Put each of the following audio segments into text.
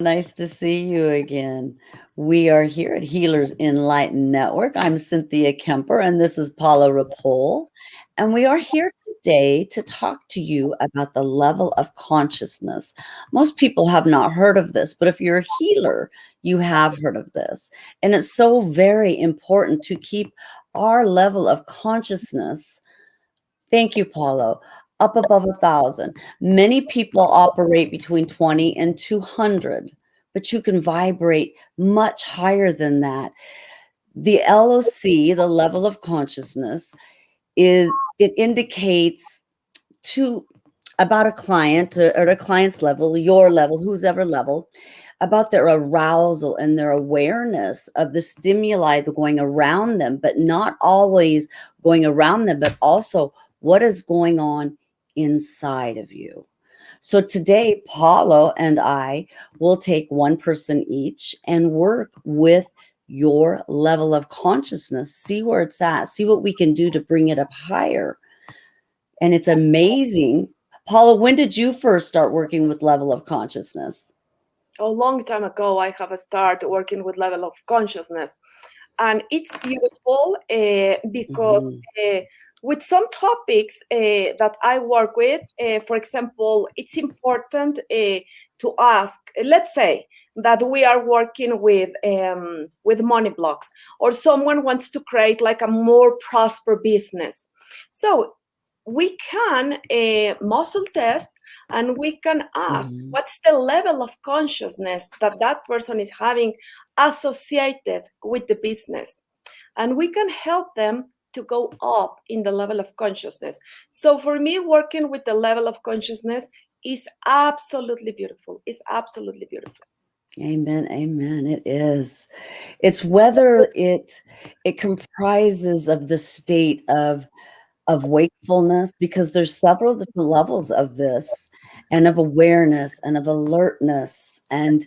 Nice to see you again. We are here at Healers Enlightened Network. I'm 𝘊𝘆𝘆𝘆𝘆𝘆, and this is 𝘊𝘆𝘆𝘆𝘆 𝘊𝘆𝘆𝘆. And we are here today to talk to you about the level of consciousness. Most people have not heard of this, but if you're a healer, you have heard of this. And it's so very important to keep our level of consciousness, thank you, Paulo, up above 1,000. Many people operate between 20 and 200, but you can vibrate much higher than that. The LOC, the level of consciousness, it indicates to about a client or a client's level, your level, whose ever level, about their arousal and their awareness of the stimuli going around them, but not always going around them, but also what is going on inside of you. So today, Paulo and I will take one person each and work with your level of consciousness, see where it's at, see what we can do to bring it up higher. And it's amazing. Paulo, when did you first start working with level of consciousness? A long time ago, I have started working with level of consciousness. And it's beautiful because with some topics that I work with, for example, it's important to ask, let's say that we are working with money blocks, or someone wants to create like a more prosper business. So we can muscle test and we can ask what's the level of consciousness that that person is having associated with the business. And we can help them to go up in the level of consciousness. So for me, working with the level of consciousness is absolutely beautiful. It's absolutely beautiful. Amen. Amen. It is. It's whether it comprises of the state of wakefulness, because there's several different levels of this, and of awareness and of alertness. And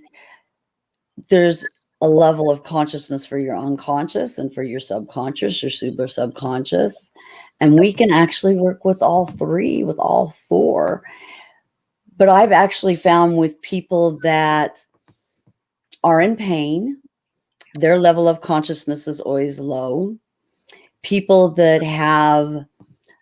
there's a level of consciousness for your unconscious and for your subconscious, your super subconscious. And we can actually work with all three, with all four. But I've actually found with people that are in pain, their level of consciousness is always low. People that have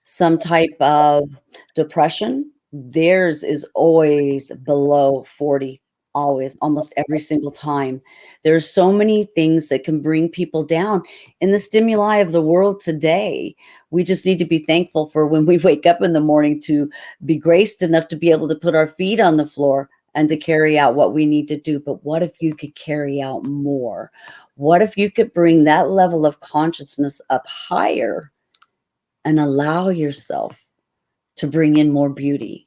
some type of depression, theirs is always below 40, always, almost every single time. There's so many things that can bring people down in the stimuli of the world today. We just need to be thankful for when we wake up in the morning to be graced enough to be able to put our feet on the floor and to carry out what we need to do. But what if you could carry out more? What if you could bring that level of consciousness up higher and allow yourself to bring in more beauty?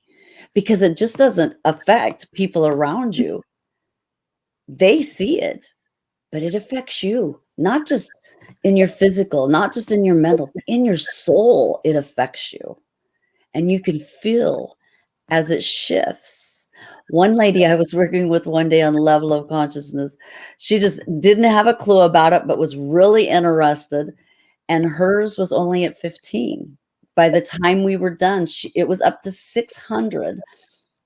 Because it just doesn't affect people around you. They see it, but it affects you, not just in your physical, not just in your mental, but in your soul, it affects you. And you can feel as it shifts. One lady I was working with one day on the level of consciousness, she just didn't have a clue about it, but was really interested. And hers was only at 15. By the time we were done, it was up to 600.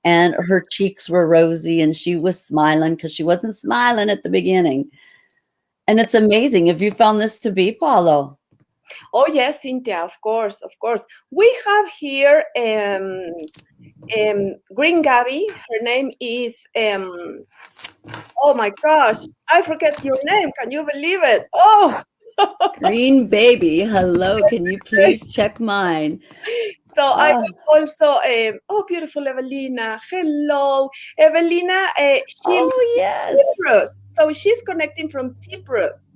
And her cheeks were rosy and she was smiling because she wasn't smiling at the beginning. And it's amazing. Have you found this to be, Paulo? Oh, yes, Cynthia, of course, of course. We have here Green Gabby. Her name is, oh my gosh, I forget your name. Can you believe it? Oh, Green baby, hello. Can you please check mine? So I also, oh, beautiful Evelina. Hello, Evelina. Oh, yes. Cyprus. So she's connecting from Cyprus.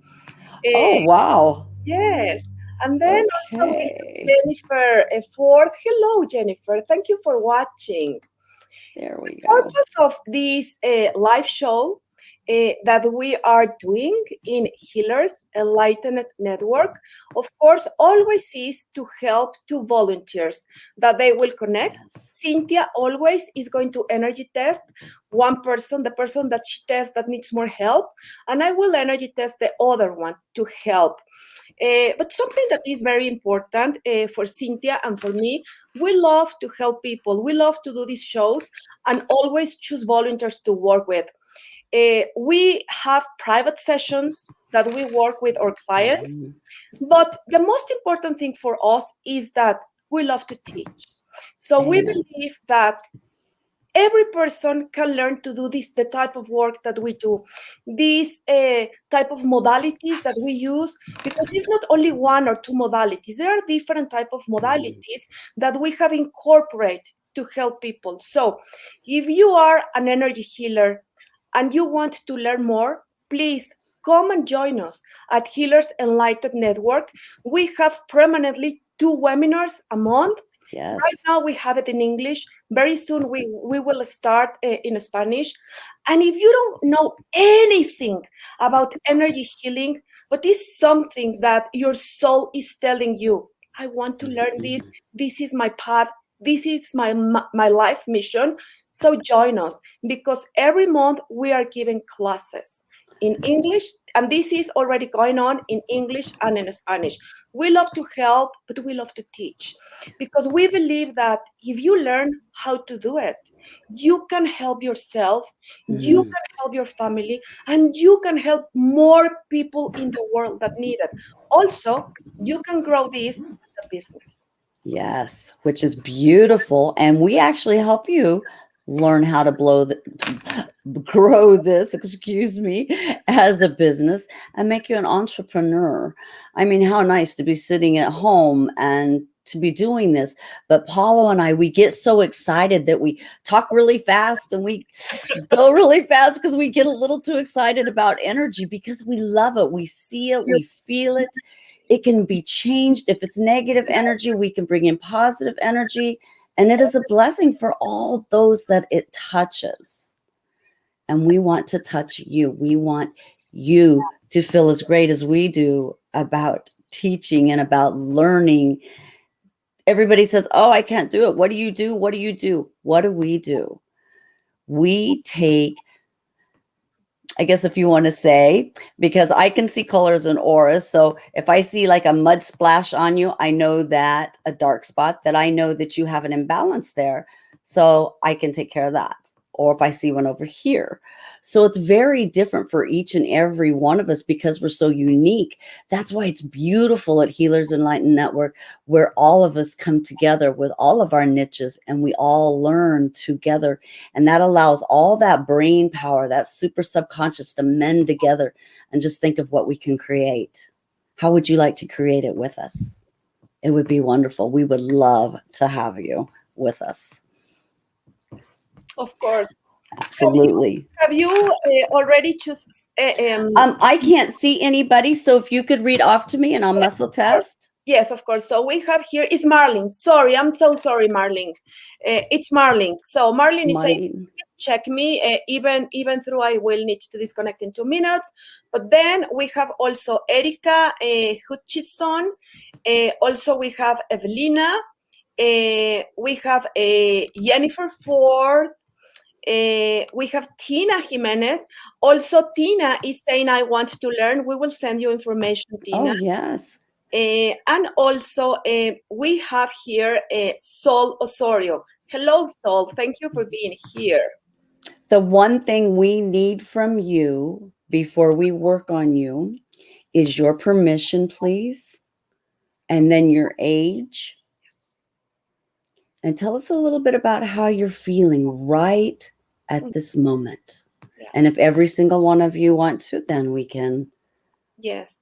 Oh, wow. Yes. And then also we have Jennifer Ford. Hello, Jennifer. Thank you for watching. There we go. The purpose of this live show that we are doing in Healers Enlightened Network, of course, always is to help two volunteers that they will connect. Cynthia always is going to energy test one person, the person that she tests that needs more help, and I will energy test the other one to help. But something that is very important for Cynthia and for me, we love to help people. We love to do these shows and always choose volunteers to work with. We have private sessions that we work with our clients. But the most important thing for us is that we love to teach. So we believe that every person can learn to do the type of work that we do, these type of modalities that we use, because it's not only one or two modalities. There are different type of modalities that we have incorporated to help people. So if you are an energy healer and you want to learn more, please come and join us at Healers Enlightened Network. We have permanently 2 webinars a month. Yes. Right now we have it in English. Very soon we will start in Spanish. And if you don't know anything about energy healing, but it's something that your soul is telling you, I want to learn this. This is my path. This is my life mission. So join us, because every month we are giving classes in English, and this is already going on in English and in Spanish. We love to help, but we love to teach, because we believe that if you learn how to do it, you can help yourself, you can help your family, and you can help more people in the world that need it. Also, you can grow this as a business. Yes, which is beautiful. And we actually help you learn how to grow this, excuse me, as a business and make you an entrepreneur. I mean, how nice to be sitting at home and to be doing this. But Paulo and I, we get so excited that we talk really fast and we go really fast because we get a little too excited about energy, because we love it. We see it, we feel it. It can be changed. If it's negative energy, we can bring in positive energy. And it is a blessing for all those that it touches. And we want to touch you. We want you to feel as great as we do about teaching and about learning. Everybody says, oh, I can't do it. What do you do? What do you do? What do we do? We take, I guess if you want to say, because I can see colors and auras. So if I see like a mud splash on you, I know that a dark spot, that I know that you have an imbalance there. So I can take care of that. Or if I see one over here. So it's very different for each and every one of us, because we're so unique. That's why it's beautiful at Healers Enlightened Network, where all of us come together with all of our niches and we all learn together. And that allows all that brain power, that super subconscious, to mend together and just think of what we can create. How would you like to create it with us? It would be wonderful. We would love to have you with us. Of course. Absolutely. Have you already just... I can't see anybody, so if you could read off to me and I'll muscle test. Yes, of course. So we have here is Marlene. Sorry, I'm so sorry, Marlene. It's Marlene. So Marlene is saying, check me, even through I will need to disconnect in 2 minutes. But then we have also Erika Hutchison. Also we have Evelina. We have Jennifer Ford. We have Tina Jimenez. Also, Tina is saying, I want to learn. We will send you information, Tina. Oh, yes. And also, we have here Sol Osorio. Hello, Sol. Thank you for being here. The one thing we need from you before we work on you is your permission, please. And then your age. And tell us a little bit about how you're feeling right at this moment. Yeah. And if every single one of you want to, then we can. Yes.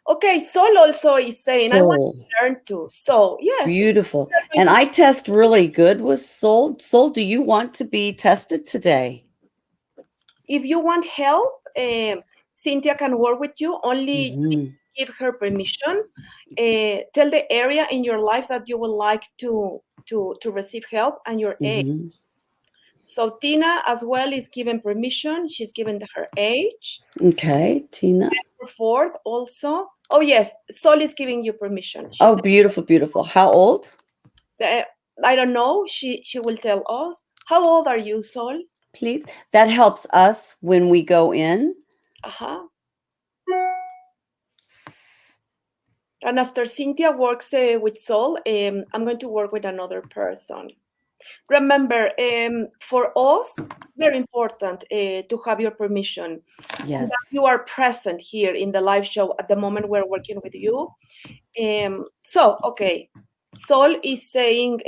Okay, Sol also is saying, I want to learn too. So, yes. Beautiful. And I test really good with Sol. Sol, do you want to be tested today? If you want help, Cynthia can work with you. Only give her permission. Tell the area in your life that you would like to receive help and your age. So Tina as well is given permission. She's given her age. Okay, Tina. Ford also. Oh yes, Sol is giving you permission. Oh, beautiful, beautiful. How old? I don't know. She will tell us. How old are you, Sol? Please. That helps us when we go in. And after Cynthia works with Sol, I'm going to work with another person. Remember, for us, it's very important to have your permission. Yes. And that you are present here in the live show at the moment we're working with you. So, okay, Sol is saying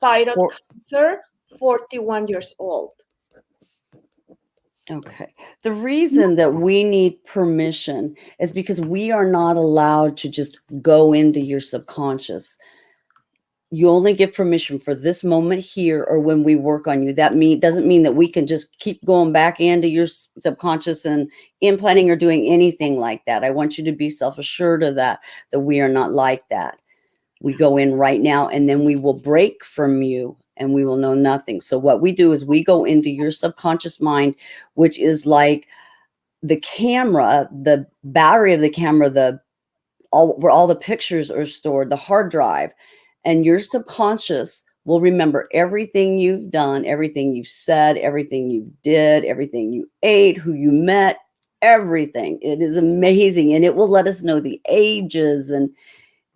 thyroid cancer, 41 years old. Okay. The reason that we need permission is because we are not allowed to just go into your subconscious. You only get permission for this moment here or when we work on you. That doesn't mean that we can just keep going back into your subconscious and implanting or doing anything like that. I want you to be self-assured of that we are not like that. We go in right now and then we will break from you and we will know nothing. So what we do is we go into your subconscious mind, which is like the camera, the battery of the camera, where all the pictures are stored, the hard drive. And your subconscious will remember everything you've done, everything you've said, everything you did, everything you ate, who you met, everything. It is amazing. And it will let us know the ages, and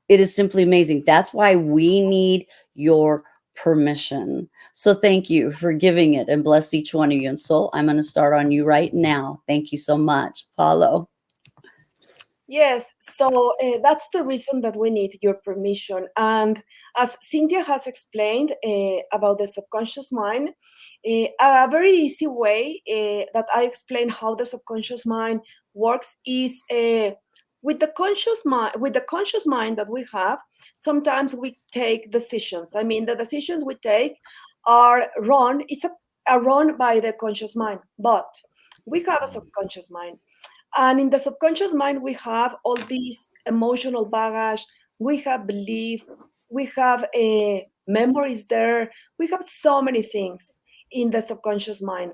it is simply amazing. That's why we need your permission. So thank you for giving it, and bless each one of you. And Sol, I'm going to start on you right now. Thank you so much. Paulo. Yes, so that's the reason that we need your permission. And as Cynthia has explained about the subconscious mind, a very easy way that I explain how the subconscious mind works is with the conscious mind that we have. Sometimes we take decisions. I mean, the decisions we take are run. It's run by the conscious mind, but we have a subconscious mind. And in the subconscious mind, we have all these emotional baggage, we have belief, we have memories there, we have so many things in the subconscious mind.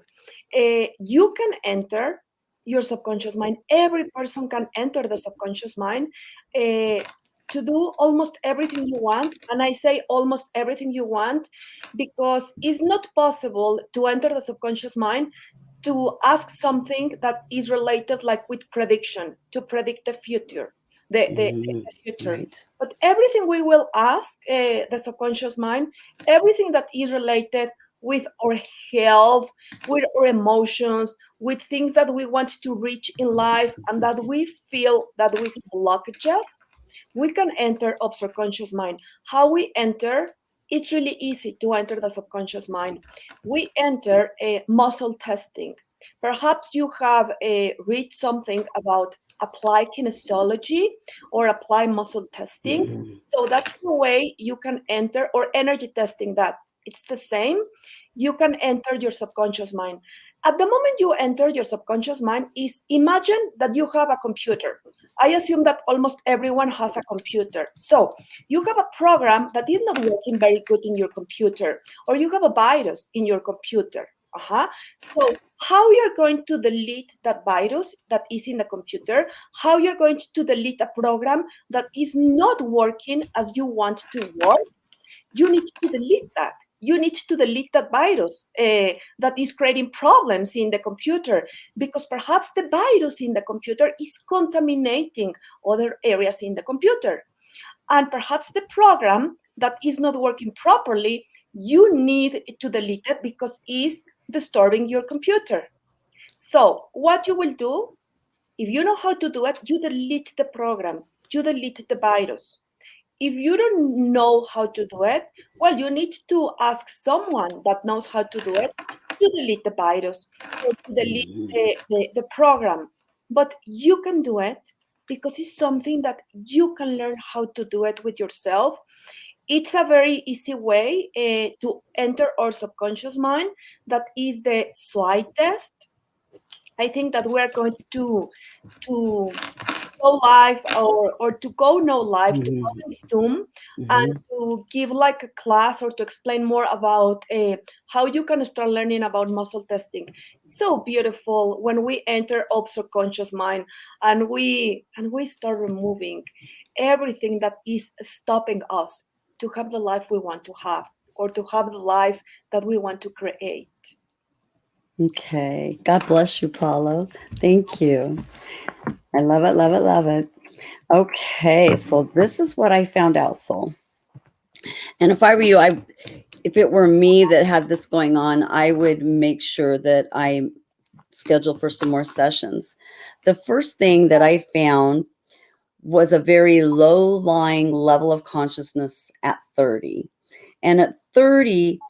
You can enter your subconscious mind. Every person can enter the subconscious mind to do almost everything you want. And I say almost everything you want because it's not possible to enter the subconscious mind to ask something that is related, like with prediction, to predict the future, the future. Right. But everything we will ask the subconscious mind, everything that is related with our health, with our emotions, with things that we want to reach in life and that we feel that we have blockages, we can enter our subconscious mind. How we enter? It's really easy to enter the subconscious mind. We enter a muscle testing. Perhaps you have read something about applied kinesiology or applied muscle testing. So that's the way you can enter, or energy testing, that it's the same. You can enter your subconscious mind. At the moment you enter your subconscious mind, is imagine that you have a computer. I assume that almost everyone has a computer. So you have a program that is not working very good in your computer, or you have a virus in your computer. So how you're going to delete that virus that is in the computer, how you're going to delete a program that is not working as you want to work, you need to delete that. You need to delete that virus that is creating problems in the computer, because perhaps the virus in the computer is contaminating other areas in the computer. And perhaps the program that is not working properly, you need to delete it because it's disturbing your computer. So what you will do, if you know how to do it, you delete the program, you delete the virus. If you don't know how to do it, well, you need to ask someone that knows how to do it to delete the virus or to delete the program. But you can do it because it's something that you can learn how to do it with yourself. It's a very easy way to enter our subconscious mind. That is the SWI test. I think that we're going to go live or to go no live, to go on Zoom and to give like a class or to explain more about how you can start learning about muscle testing. So beautiful when we enter our subconscious mind and we start removing everything that is stopping us to have the life we want to have, or to have the life that we want to create. Okay. God bless you, Paulo. Thank you. I love it, love it, love it. Okay, so this is what I found out, Sol. And if I were you, if it were me that had this going on, I would make sure that I schedule for some more sessions. The first thing that I found was a very low-lying level of consciousness at 30. And at 30,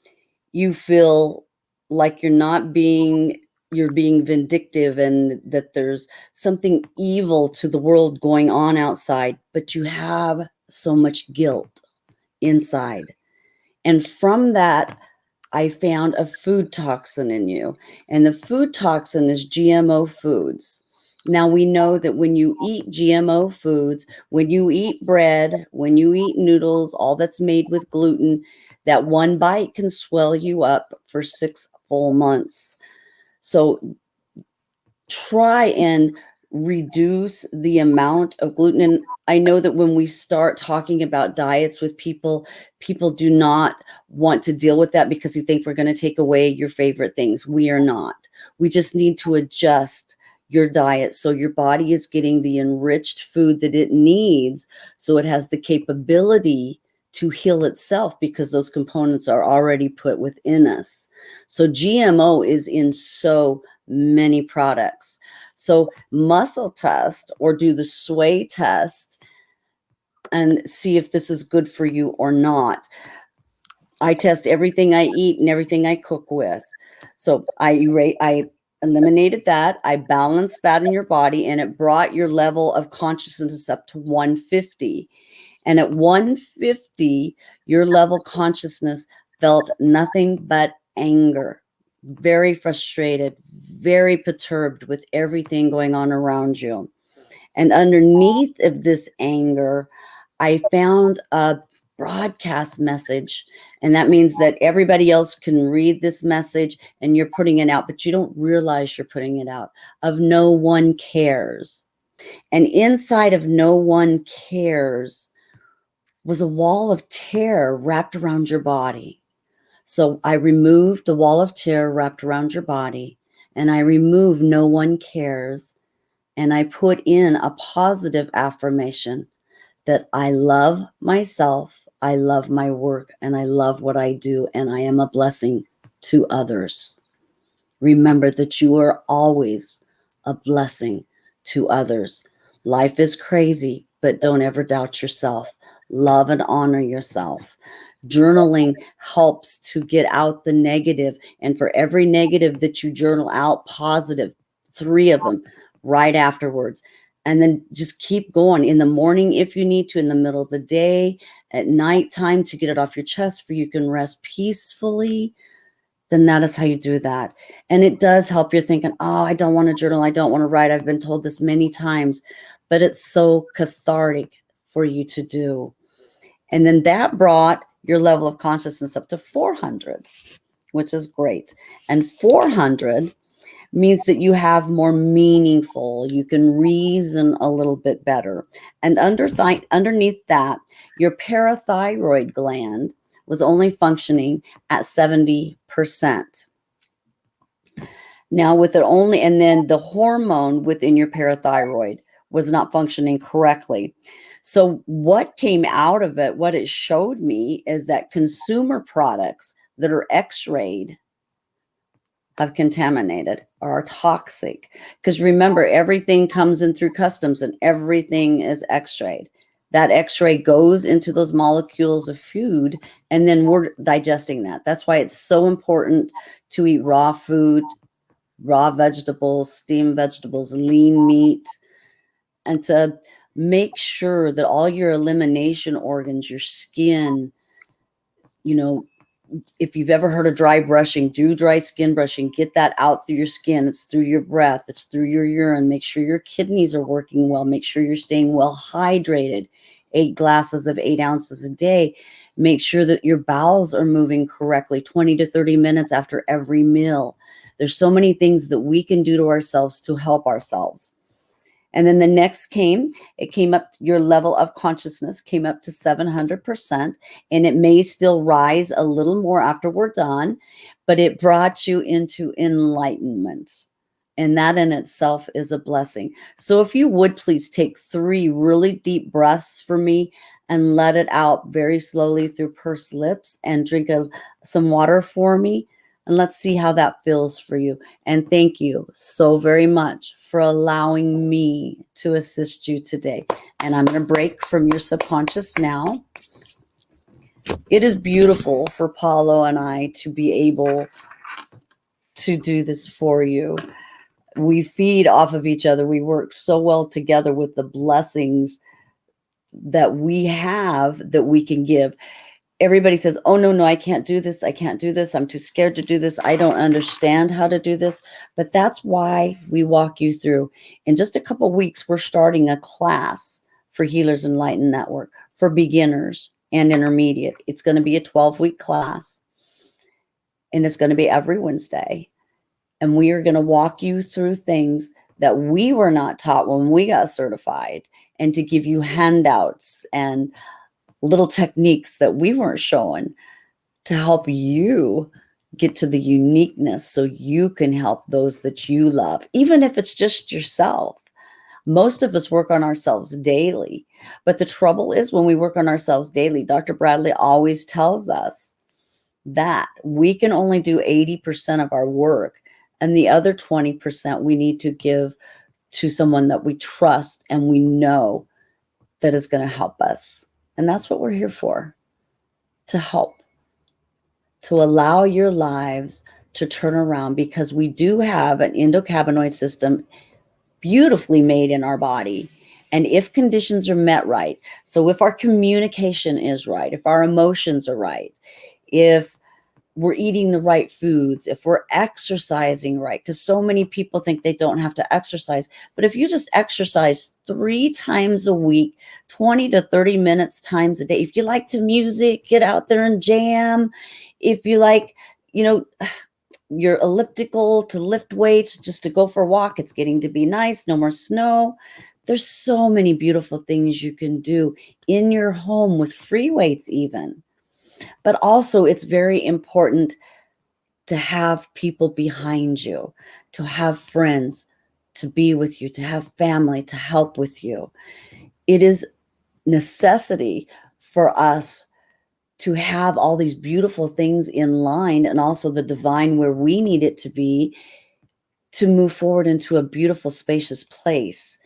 you feel like you're being vindictive and that there's something evil to the world going on outside, but you have so much guilt inside. And from that, I found a food toxin in you. And the food toxin is GMO foods. Now we know that when you eat GMO foods, when you eat bread, when you eat noodles, all that's made with gluten, that one bite can swell you up for 6 full months. So try and reduce the amount of gluten. And I know that when we start talking about diets with people, people do not want to deal with that because you think we're going to take away your favorite things. We are not. We just need to adjust your diet so your body is getting the enriched food that it needs, so it has the capability to heal itself, because those components are already put within us. So GMO is in so many products. So muscle test or do the sway test and see if this is good for you or not. I test everything I eat and everything I cook with. So I eliminated that. I balanced that in your body, and it brought your level of consciousness up to 150. And at 150, your level of consciousness felt nothing but anger, very frustrated, very perturbed with everything going on around you. And underneath of this anger, I found a broadcast message. And that means that everybody else can read this message and you're putting it out, but you don't realize you're putting it out, of no one cares. And inside of no one cares was a wall of terror wrapped around your body. So I removed the wall of terror wrapped around your body, and I removed no one cares, and I put in a positive affirmation that I love myself, I love my work, and I love what I do, and I am a blessing to others. Remember that you are always a blessing to others. Life is crazy, but don't ever doubt yourself. Love and honor yourself. Journaling helps to get out the negative. And for every negative that you journal out, positive, 3 of them right afterwards. And then just keep going in the morning if you need to, in the middle of the day, at nighttime, to get it off your chest, for you can rest peacefully. Then that is how you do that. And it does help. You're thinking, oh, I don't want to journal, I don't want to write. I've been told this many times, but it's so cathartic for you to do. And then that brought your level of consciousness up to 400, which is great. And 400 means that you have more meaningful, you can reason a little bit better. And underneath that, your parathyroid gland was only functioning at 70%. Now with it only, and then the hormone within your parathyroid was not functioning correctly. So what came out of it, what it showed me, is that consumer products that are x-rayed have contaminated or are toxic. Because remember, everything comes in through customs and everything is x-rayed. That x-ray goes into those molecules of food, and then we're digesting that. That's why it's so important to eat raw food, raw vegetables, steamed vegetables, lean meat, and to make sure that all your elimination organs, your skin, you know, if you've ever heard of dry brushing, do dry skin brushing, get that out through your skin. It's through your breath, it's through your urine. Make sure your kidneys are working well. Make sure you're staying well hydrated. 8 glasses of 8 ounces a day. Make sure that your bowels are moving correctly 20 to 30 minutes after every meal. There's so many things that we can do to ourselves to help ourselves. And then the next came up, your level of consciousness came up to 700%, and it may still rise a little more after we're done, but it brought you into enlightenment. And that in itself is a blessing. So if you would please take 3 really deep breaths for me, and let it out very slowly through pursed lips, and drink some water for me. And let's see how that feels for you. And thank you so very much for allowing me to assist you today. And I'm going to break from your subconscious now. It is beautiful for Paulo and I to be able to do this for you. We feed off of each other. We work so well together with the blessings that we have that we can give. Everybody says, oh, no, I can't do this. I can't do this. I'm too scared to do this. I don't understand how to do this. But that's why we walk you through. In just a couple of weeks, we're starting a class for Healers Enlightened Network for beginners and intermediate. It's going to be a 12-week class, and it's going to be every Wednesday. And we are going to walk you through things that we were not taught when we got certified, and to give you handouts and little techniques that we weren't showing to help you get to the uniqueness so you can help those that you love, even if it's just yourself. Most of us work on ourselves daily, but the trouble is when we work on ourselves daily, Dr. Bradley always tells us that we can only do 80% of our work, and the other 20% we need to give to someone that we trust and we know that is going to help us. And that's what we're here for, to help, to allow your lives to turn around, because we do have an endocannabinoid system beautifully made in our body. And if conditions are met right, so if our communication is right, if our emotions are right, if we're eating the right foods, if we're exercising right, because so many people think they don't have to exercise. But if you just exercise 3 times a week, 20 to 30 minutes times a day, if you like to music, get out there and jam. If you like, your elliptical to lift weights, just to go for a walk, it's getting to be nice, no more snow. There's so many beautiful things you can do in your home with free weights even. But also, it's very important to have people behind you, to have friends to be with you, to have family to help with you. It is necessity for us to have all these beautiful things in line, and also the divine where we need it to be, to move forward into a beautiful, spacious place.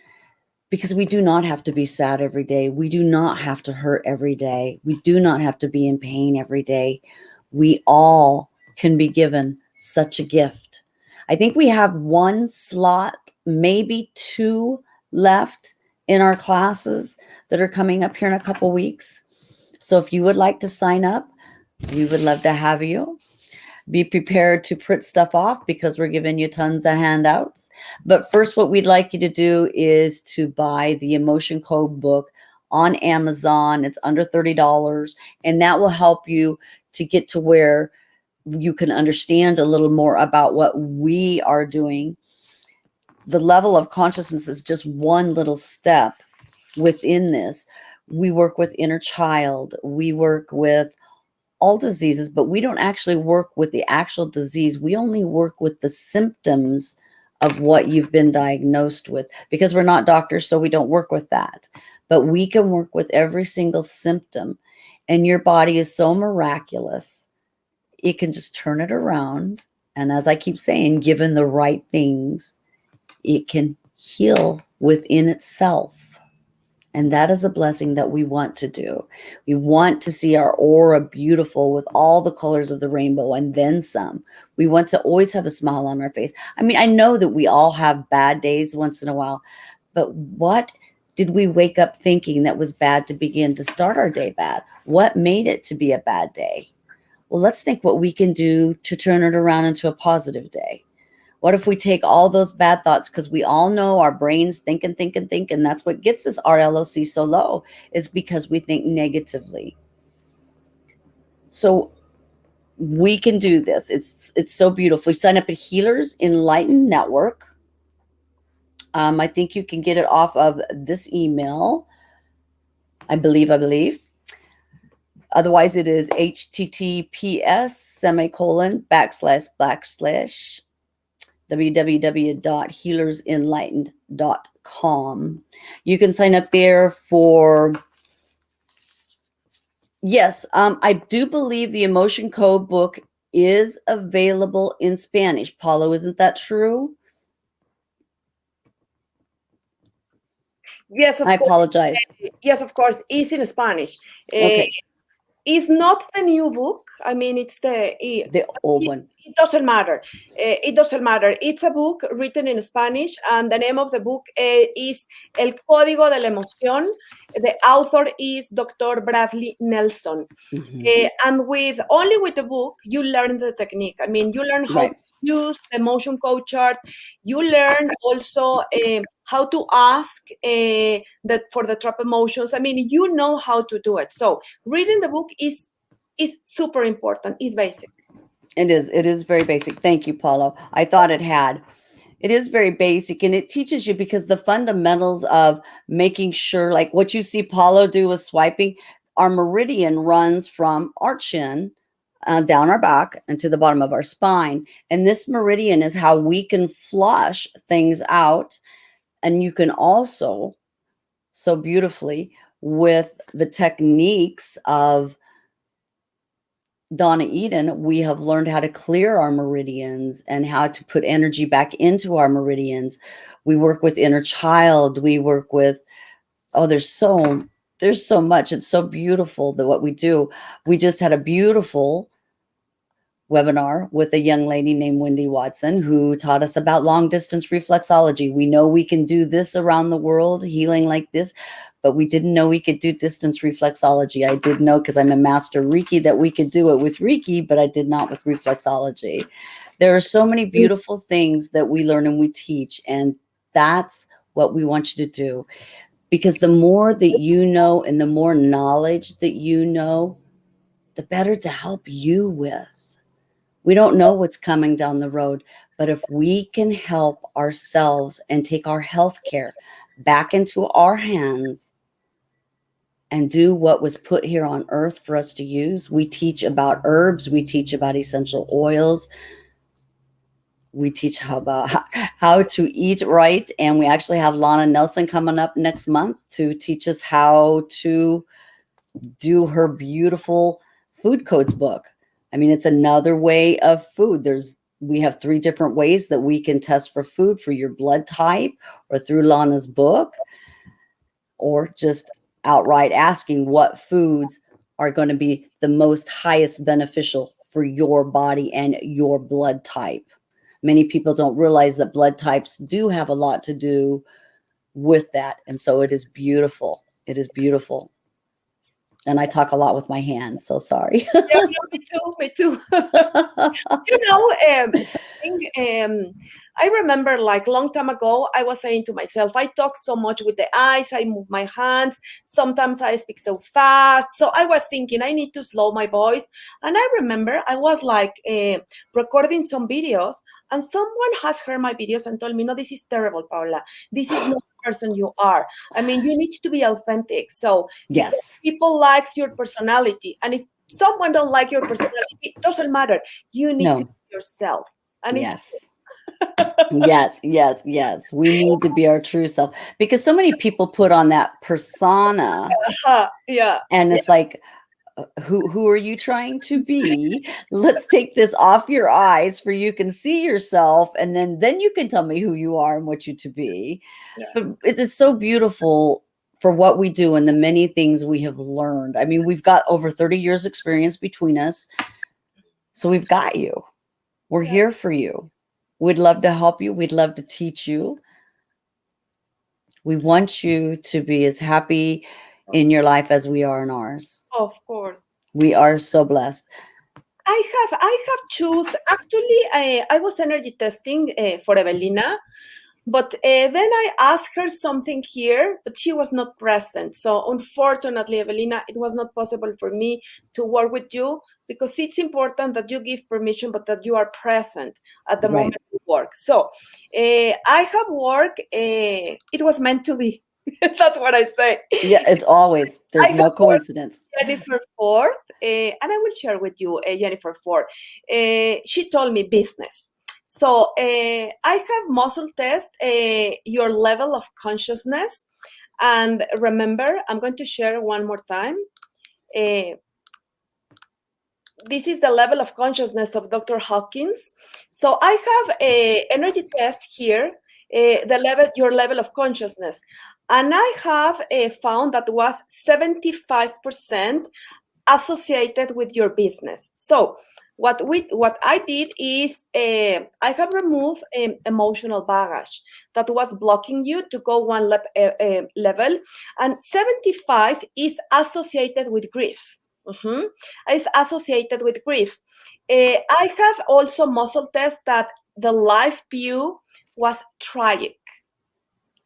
Because we do not have to be sad every day. We do not have to hurt every day. We do not have to be in pain every day. We all can be given such a gift. I think we have 1 slot, maybe 2 left in our classes that are coming up here in a couple weeks. So if you would like to sign up, we would love to have you. Be prepared to print stuff off, because we're giving you tons of handouts. But first, what we'd like you to do is to buy the Emotion Code book on Amazon. It's under $30, and that will help you to get to where you can understand a little more about what we are doing. The level of consciousness is just one little step within this. We work with inner child. We work with all diseases, but we don't actually work with the actual disease. We only work with the symptoms of what you've been diagnosed with, because we're not doctors, so we don't work with that. But we can work with every single symptom, and your body is so miraculous. It can just turn it around. And as I keep saying, given the right things, it can heal within itself. And that is a blessing that we want to do. We want to see our aura beautiful with all the colors of the rainbow and then some. We want to always have a smile on our face. I mean, I know that we all have bad days once in a while, but what did we wake up thinking that was bad to begin to start our day bad? What made it to be a bad day? Well, let's think what we can do to turn it around into a positive day. What if we take all those bad thoughts, because we all know our brains think and think and think, and that's what gets us our LOC so low, is because we think negatively. So we can do this. It's so beautiful. We sign up at Healers Enlightened Network. I think you can get it off of this email. I believe. Otherwise, it is https:// www.healersenlightened.com. You can sign up there for Yes, I do believe the Emotion Code book is available in Spanish. Paulo, isn't that true? Yes, of I course. apologize. Yes, of course. It's in Spanish. Okay. It's not the new book. I mean, it's the old one. It doesn't matter. It doesn't matter. It's a book written in Spanish, and the name of the book is 𝘊𝘆𝘆𝘆 𝘆𝘆. The author is Dr. Bradley Nelson. And only with the book, you learn the technique. I mean, you learn how to use the emotion code chart. You learn also how to ask for the trap emotions. I mean, you know how to do it. So reading the book is super important. It's basic. It is very basic. Thank you, Paulo. I thought it had. It is very basic, and it teaches you, because the fundamentals of making sure, like what you see Paulo do with swiping, our meridian runs from our chin down our back and to the bottom of our spine. And this meridian is how we can flush things out. And you can also, so beautifully, with the techniques of Donna Eden, we have learned how to clear our meridians and how to put energy back into our meridians. We work with inner child. We work with, there's so much. It's so beautiful that what we do. We just had a beautiful webinar with a young lady named Wendy Watson, who taught us about long distance reflexology. We know we can do this around the world, healing like this, but we didn't know we could do distance reflexology. I did know, because I'm a master Reiki, that we could do it with Reiki, but I did not with reflexology. There are so many beautiful things that we learn and we teach, and that's what we want you to do. Because the more that you know and the more knowledge that you know, the better to help you with. We don't know what's coming down the road, but if we can help ourselves and take our health care back into our hands and do what was put here on earth for us to use. We teach about herbs. We teach about essential oils. We teach how to eat right. And we actually have Lana Nelson coming up next month to teach us how to do her beautiful food codes book. I mean, it's another way of food. We have 3 different ways that we can test for food, for your blood type, or through Lana's book, or just outright asking what foods are going to be the most highest beneficial for your body and your blood type. Many people don't realize that blood types do have a lot to do with that. And so it is beautiful. It is beautiful. And I talk a lot with my hands, so sorry. Yeah, no, me too. I remember, like, long time ago, I was saying to myself, I talk so much with the eyes, I move my hands, sometimes I speak so fast. So I was thinking I need to slow my voice. And I remember I was like recording some videos, and someone has heard my videos and told me, no, this is terrible, Paula. This is not the person you are. I mean, you need to be authentic. So yes, people likes your personality. And if someone don't like your personality, it doesn't matter. You need to be yourself. And yes. yes. We need to be our true self, because so many people put on that persona. And it's like, who are you trying to be? Let's take this off your eyes for you can see yourself, and then you can tell me who you are and what you to be. But it's so beautiful for what we do and the many things we have learned. I mean, we've got over 30 years experience between us. So we've got you. We're here for you. We'd love to help you. We'd love to teach you. We want you to be as happy in your life as we are in ours. Of course. We are so blessed. I have choose. Actually, I was energy testing for Evelina, but then I asked her something here, but she was not present. So unfortunately, Evelina, it was not possible for me to work with you, because it's important that you give permission, but that you are present at the moment you work. So I have work. It was meant to be. That's what I say. Yeah, it's always, there's no coincidence. Jennifer Ford, and I will share with you Jennifer Ford. She told me business. So I have muscle test your level of consciousness. And remember, I'm going to share one more time. this is the level of consciousness of Dr. Hawkins. So I have a energy test here, your level of consciousness. And I have found that was 75% associated with your business. So what I did is I have removed emotional baggage that was blocking you to go one level, and 75 is associated with grief. It's associated with grief. I have also muscle test that the life view was tragic,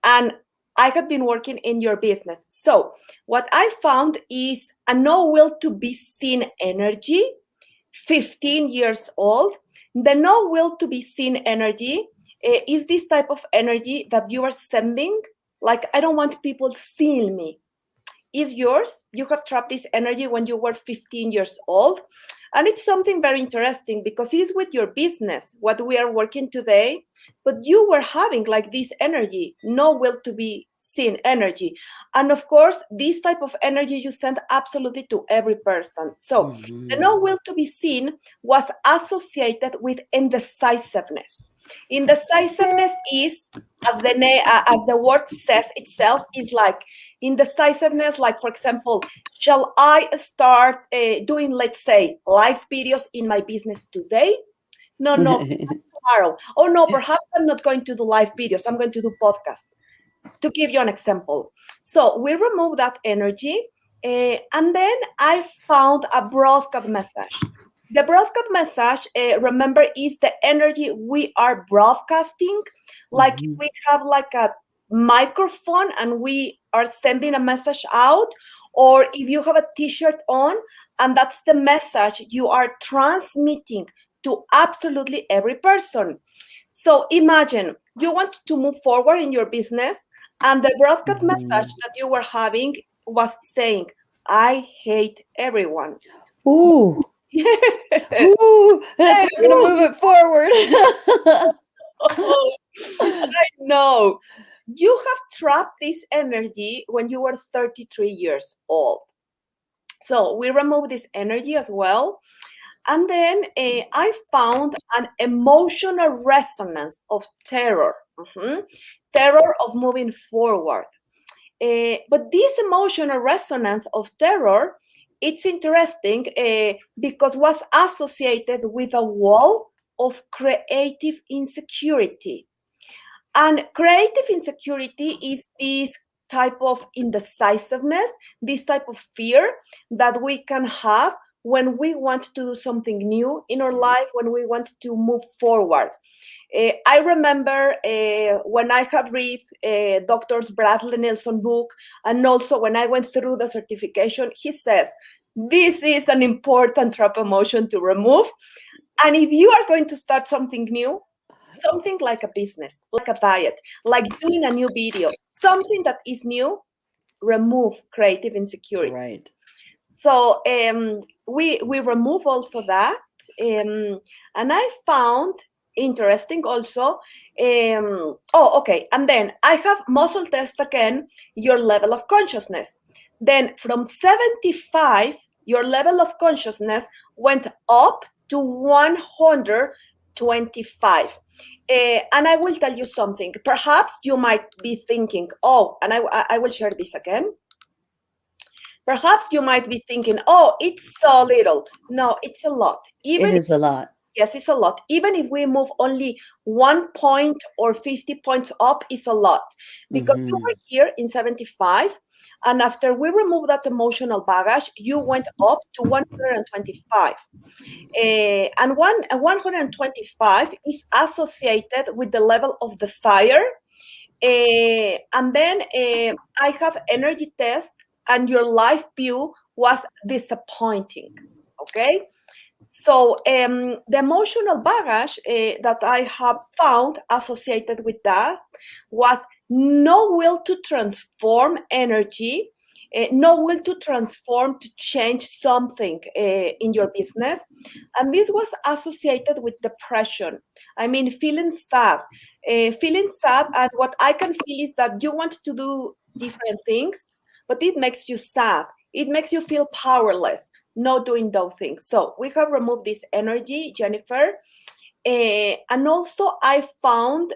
and I had been working in your business. So what I found is a no will to be seen energy, 15 years old. The no will to be seen energy is this type of energy that you are sending, like, I don't want people seeing me. Is yours. You have trapped this energy when you were 15 years old. And it's something very interesting because it's with your business, what we are working today, but you were having like this energy, no will to be seen energy. And of course, this type of energy you send absolutely to every person. So the no will to be seen was associated with indecisiveness. Indecisiveness is, as the word says itself, is like indecisiveness, like, for example, shall I start doing, let's say, live videos in my business today? No, tomorrow. Oh, no, perhaps I'm not going to do live videos. I'm going to do podcast, to give you an example. So we remove that energy, and then I found a broadcast message. The broadcast message, remember, is the energy we are broadcasting. Like we have like a microphone and we are sending a message out, or if you have a t-shirt on and that's the message you are transmitting to absolutely every person. So imagine you want to move forward in your business and the broadcast message that you were having was saying, I hate everyone. Ooh. Ooh, that's going to move it forward. I know. You have trapped this energy when you were 33 years old. So we remove this energy as well. And then I found an emotional resonance of terror, terror of moving forward. But this emotional resonance of terror, it's interesting because was associated with a wall of creative insecurity. And creative insecurity is this type of indecisiveness, this type of fear that we can have when we want to do something new in our life, when we want to move forward. I remember when I have read Dr. Bradley Nelson's book, and also when I went through the certification, he says, this is an important trap emotion to remove. And if you are going to start something new, something like a business, like a diet, like doing a new video, something that is new, remove creative insecurity. Right. So we remove also that. And I found interesting also. Okay. And then I have muscle test again, your level of consciousness. Then from 75, your level of consciousness went up to 125. And I will tell you something. Perhaps you might be thinking, oh, and I will share this again. Perhaps you might be thinking, oh, it's so little. No, it's a lot. It is a lot. Yes, it's a lot. Even if we move only 1 point or 50 points up, it's a lot. Because you were here in 75, and after we remove that emotional baggage, you went up to 125. And 125 is associated with the level of desire. And then I have energy test, and your life view was disappointing, okay? So the emotional baggage that I have found associated with that was no will to transform energy, no will to transform, to change something in your business. And this was associated with depression. I mean, feeling sad. And what I can feel is that you want to do different things, but it makes you sad. It makes you feel powerless. not doing those things. So we have removed this energy, Jennifer. And also I found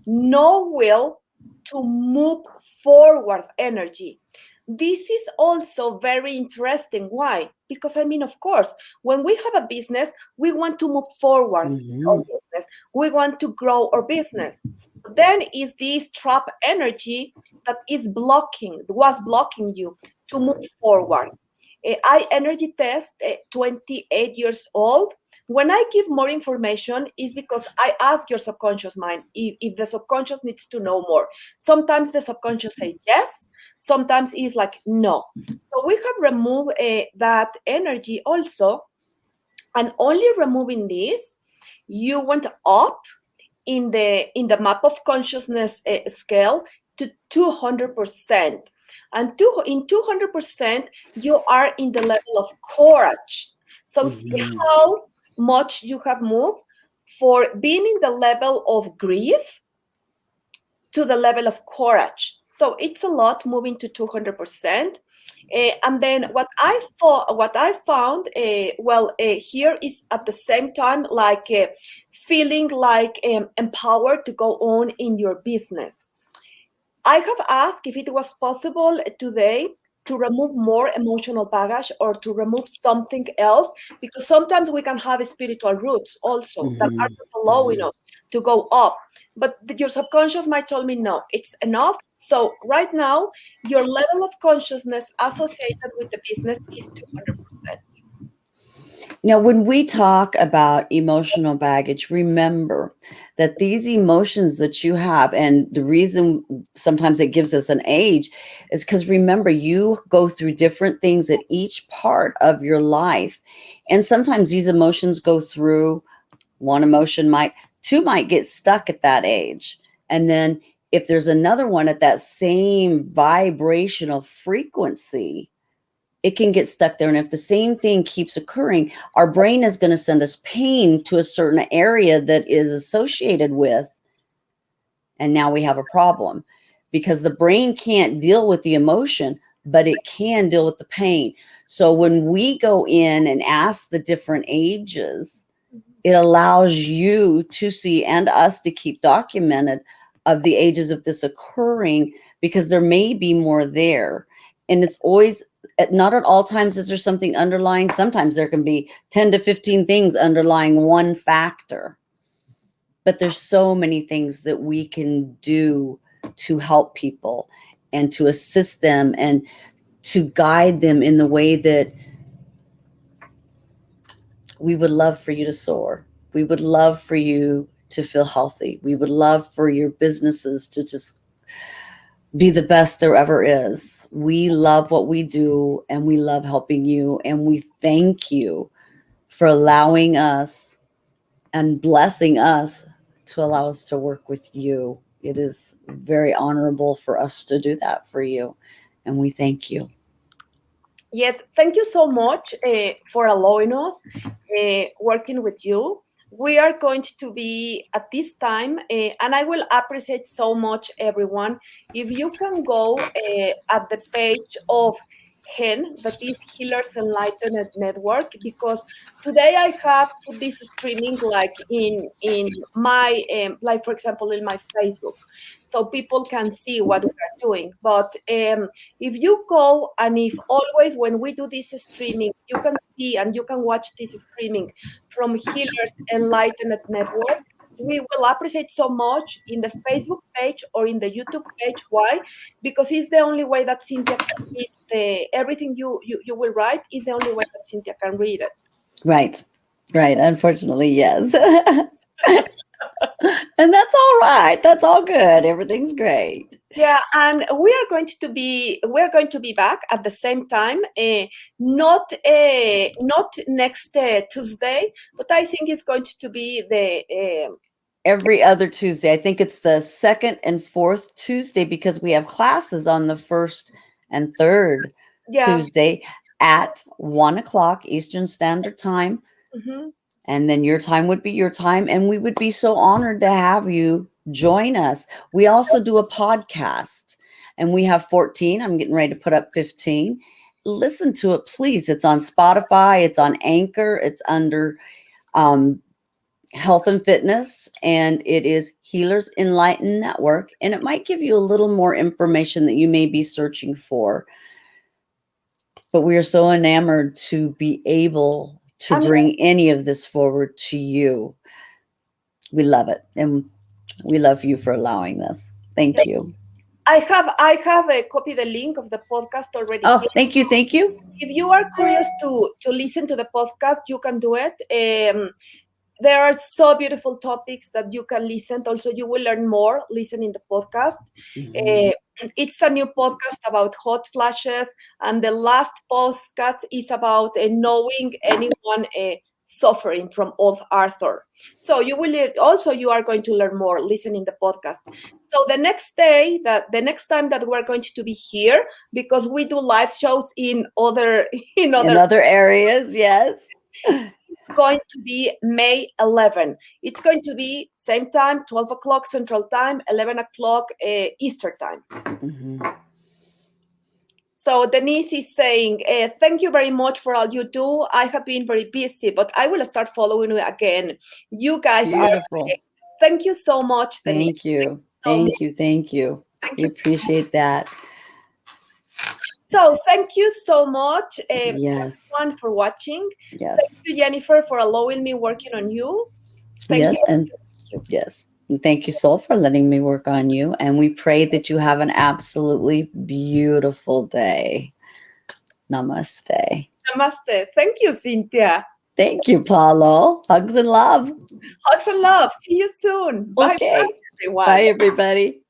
no will to move forward energy. This is also very interesting. Why? Because I mean, of course, when we have a business, we want to move forward our business. We want to grow our business. Then is this trap energy that was blocking you to move forward. I energy test 28 years old. When I give more information is because I ask your subconscious mind if the subconscious needs to know more. Sometimes the subconscious say yes, sometimes it's like no. So we have removed that energy also, and only removing this, you went up in the map of consciousness scale to 200%. And in 200%, you are in the level of courage. So see how much you have moved for being in the level of grief to the level of courage. So it's a lot moving to 200%. And then what I found, here is at the same time like feeling like empowered to go on in your business. I have asked if it was possible today to remove more emotional baggage or to remove something else, because sometimes we can have spiritual roots also that are not allowing us to go up. But your subconscious might tell me, no, it's enough. So right now, your level of consciousness associated with the business is 200%. Now, when we talk about emotional baggage, remember that these emotions that you have, and the reason sometimes it gives us an age is because remember, you go through different things at each part of your life. And sometimes these emotions go through, two might get stuck at that age. And then if there's another one at that same vibrational frequency, it can get stuck there. And if the same thing keeps occurring, our brain is going to send us pain to a certain area that is associated with. And now we have a problem because the brain can't deal with the emotion, but it can deal with the pain. So when we go in and ask the different ages, it allows you to see and us to keep documented of the ages of this occurring, because there may be more there. And it's always, not at all times is there something underlying. Sometimes there can be 10 to 15 things underlying one factor. But there's so many things that we can do to help people and to assist them and to guide them in the way that we would love for you to soar. We would love for you to feel healthy. We would love for your businesses to just be the best there ever is. We love what we do and we love helping you. And we thank you for allowing us and blessing us to allow us to work with you. It is very honorable for us to do that for you. And we thank you. Yes, thank you so much for allowing us working with you. We are going to be at this time, and I will appreciate so much, everyone, if you can go at the page of HEN, that is Healers Enlightened Network, because today I have put this streaming like in my, like for example, in my Facebook, so people can see what we are doing. But if you go and if always when we do this streaming, you can see and you can watch this streaming from Healers Enlightened Network, we will appreciate so much in the Facebook page or in the YouTube page. Why? Because it's the only way that Cynthia can read everything you will write is the only way that Cynthia can read it. Right. Unfortunately, yes. And that's all right. That's all good. Everything's great. Yeah, and we're going to be back at the same time. Not next Tuesday, but I think it's going to be the every other Tuesday. I think it's the second and fourth Tuesday, because we have classes on the first and third Tuesday at 1 o'clock Eastern Standard Time. Mm-hmm. And then your time would be your time. And we would be so honored to have you join us. We also do a podcast, and we have 14. I'm getting ready to put up 15. listen to it, please. It's on Spotify. It's on Anchor. It's under Health and Fitness, and it is Healers Enlightened Network. And it might give you a little more information that you may be searching for. But we are so enamored to be able to bring any of this forward to you. We love it. And we love you for allowing this. Thank you. I have copied the link of the podcast already. Oh, thank you. Thank you. If you are curious to listen to the podcast, you can do it. There are so beautiful topics that you can listen. Also, you will learn more listening to the podcast. It's a new podcast about hot flashes, and the last podcast is about knowing anyone suffering from old Arthur. So you are going to learn more listening to the podcast. So the next time that we're going to be here, because we do live shows in other areas, yes. It's going to be May 11. It's going to be same time, 12 o'clock Central Time, 11 o'clock Eastern Time. So Denise is saying, thank you very much for all you do. I have been very busy, but I will start following you again. You guys are great. Thank you so much, Denise. Thank you. Thank you. We appreciate that. So thank you so much, everyone, for watching. Yes. Thank you, Jennifer, for allowing me working on you. Thank you. And thank you, Sol, for letting me work on you. And we pray that you have an absolutely beautiful day. Namaste. Namaste. Thank you, Cynthia. Thank you, Paulo. Hugs and love. Hugs and love. See you soon. Okay. Bye, everyone. Bye, everybody.